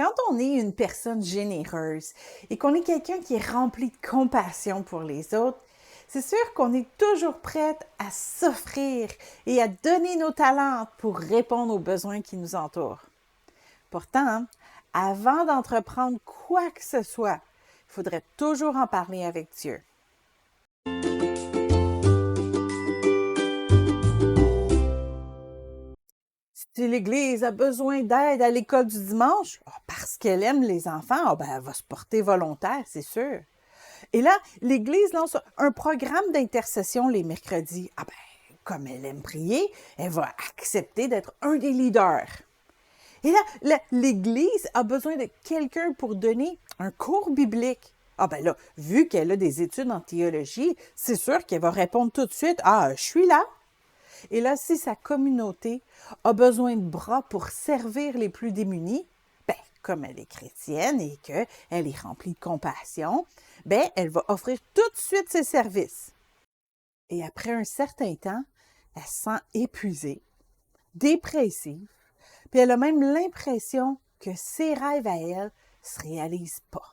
Quand on est une personne généreuse et qu'on est quelqu'un qui est rempli de compassion pour les autres, c'est sûr qu'on est toujours prête à s'offrir et à donner nos talents pour répondre aux besoins qui nous entourent. Pourtant, avant d'entreprendre quoi que ce soit, il faudrait toujours en parler avec Dieu. Si l'Église a besoin d'aide à l'école du dimanche, parce qu'elle aime les enfants, elle va se porter volontaire, c'est sûr. Et là, l'Église lance un programme d'intercession les mercredis. Comme elle aime prier, elle va accepter d'être un des leaders. Et là, l'Église a besoin de quelqu'un pour donner un cours biblique. Vu qu'elle a des études en théologie, c'est sûr qu'elle va répondre tout de suite, je suis là. Et là, si sa communauté a besoin de bras pour servir les plus démunis, comme elle est chrétienne et qu'elle est remplie de compassion, elle va offrir tout de suite ses services. Et après un certain temps, elle se sent épuisée, dépressive, puis elle a même l'impression que ses rêves à elle se réalisent pas.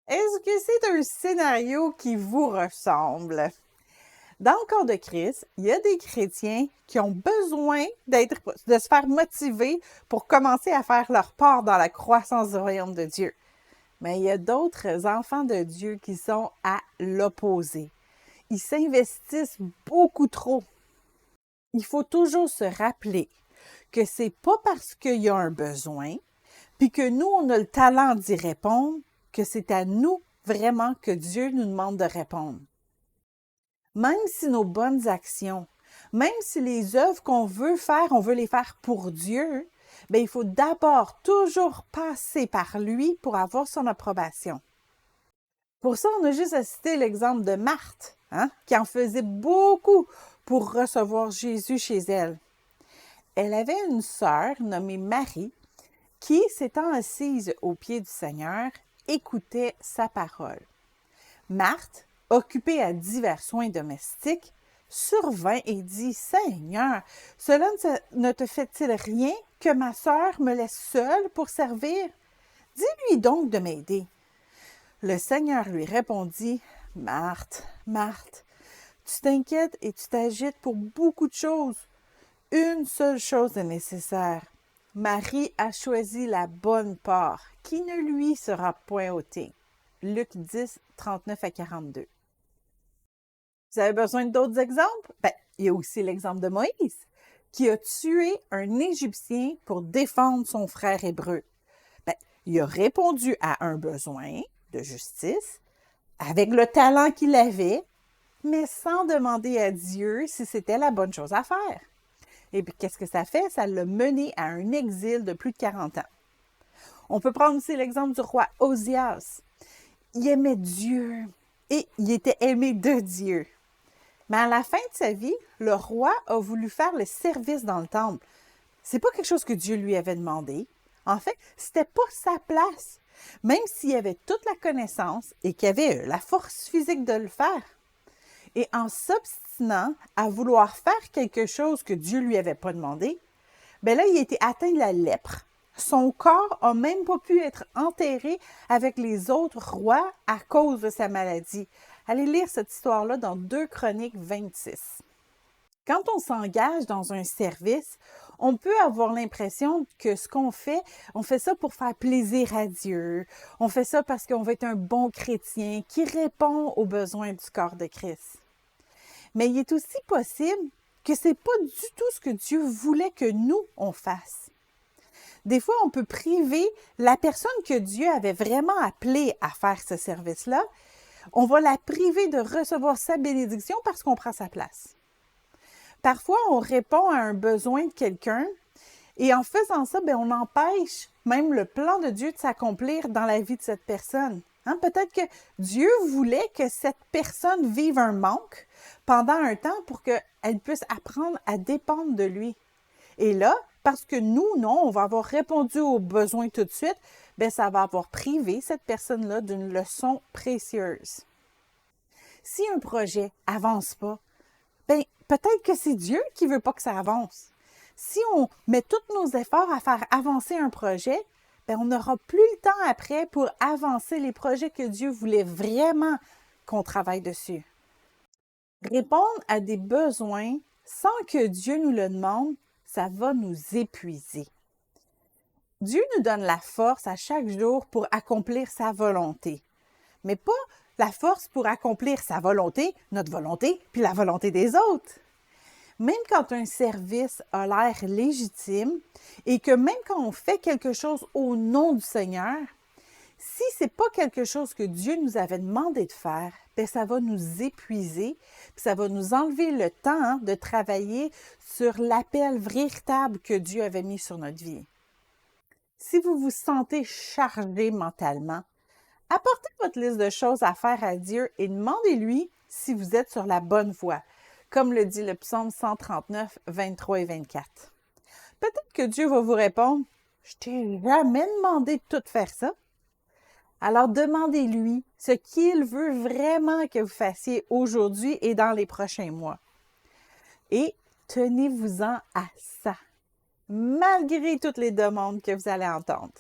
Est-ce que c'est un scénario qui vous ressemble? Dans le corps de Christ, il y a des chrétiens qui ont besoin de se faire motiver pour commencer à faire leur part dans la croissance du royaume de Dieu. Mais il y a d'autres enfants de Dieu qui sont à l'opposé. Ils s'investissent beaucoup trop. Il faut toujours se rappeler que c'est pas parce qu'il y a un besoin, puis que nous, on a le talent d'y répondre, que c'est à nous vraiment que Dieu nous demande de répondre. Même si nos bonnes actions, même si les œuvres qu'on veut faire, on veut les faire pour Dieu, il faut d'abord toujours passer par lui pour avoir son approbation. Pour ça, on a juste à citer l'exemple de Marthe, qui en faisait beaucoup pour recevoir Jésus chez elle. Elle avait une sœur nommée Marie qui, s'étant assise aux pieds du Seigneur, écoutait sa parole. Marthe, occupée à divers soins domestiques, survint et dit « Seigneur, cela ne te fait-il rien que ma sœur me laisse seule pour servir? Dis-lui donc de m'aider. » Le Seigneur lui répondit « Marthe, Marthe, tu t'inquiètes et tu t'agites pour beaucoup de choses. Une seule chose est nécessaire. Marie a choisi la bonne part, qui ne lui sera point ôtée. » Luc 10, 39 à 42. Vous avez besoin d'autres exemples? Il y a aussi l'exemple de Moïse, qui a tué un Égyptien pour défendre son frère hébreu. Il a répondu à un besoin de justice avec le talent qu'il avait, mais sans demander à Dieu si c'était la bonne chose à faire. Et puis, qu'est-ce que ça fait? Ça l'a mené à un exil de plus de 40 ans. On peut prendre aussi l'exemple du roi Osias. Il aimait Dieu et il était aimé de Dieu. Mais à la fin de sa vie, le roi a voulu faire le service dans le temple. C'est pas quelque chose que Dieu lui avait demandé. En fait, c'était pas sa place, même s'il avait toute la connaissance et qu'il avait la force physique de le faire. Et en s'obstinant à vouloir faire quelque chose que Dieu lui avait pas demandé, là, il était atteint de la lèpre. Son corps n'a même pas pu être enterré avec les autres rois à cause de sa maladie. Allez lire cette histoire-là dans 2 Chroniques 26. Quand on s'engage dans un service, on peut avoir l'impression que ce qu'on fait, on fait ça pour faire plaisir à Dieu. On fait ça parce qu'on veut être un bon chrétien qui répond aux besoins du corps de Christ. Mais il est aussi possible que ce n'est pas du tout ce que Dieu voulait que nous, on fasse. Des fois, on peut priver la personne que Dieu avait vraiment appelée à faire ce service-là. On va la priver de recevoir sa bénédiction parce qu'on prend sa place. Parfois, on répond à un besoin de quelqu'un et en faisant ça, on empêche même le plan de Dieu de s'accomplir dans la vie de cette personne. Peut-être que Dieu voulait que cette personne vive un manque pendant un temps pour qu'elle puisse apprendre à dépendre de lui. Et là, parce que nous, non, on va avoir répondu aux besoins tout de suite, ça va avoir privé cette personne-là d'une leçon précieuse. Si un projet avance pas, peut-être que c'est Dieu qui veut pas que ça avance. Si on met tous nos efforts à faire avancer un projet, ben, on n'aura plus le temps après pour avancer les projets que Dieu voulait vraiment qu'on travaille dessus. Répondre à des besoins sans que Dieu nous le demande, ça va nous épuiser. Dieu nous donne la force à chaque jour pour accomplir sa volonté, mais pas la force pour accomplir sa volonté, notre volonté, puis la volonté des autres. Même quand un service a l'air légitime et que même quand on fait quelque chose au nom du Seigneur, si ce n'est pas quelque chose que Dieu nous avait demandé de faire, bien, ça va nous épuiser, puis ça va nous enlever le temps de travailler sur l'appel véritable que Dieu avait mis sur notre vie. Si vous vous sentez chargé mentalement, apportez votre liste de choses à faire à Dieu et demandez-lui si vous êtes sur la bonne voie, comme le dit le psaume 139, 23 et 24. Peut-être que Dieu va vous répondre « Je t'ai jamais demandé de tout faire ça. » Alors demandez-lui ce qu'il veut vraiment que vous fassiez aujourd'hui et dans les prochains mois. Et tenez-vous-en à ça, malgré toutes les demandes que vous allez entendre.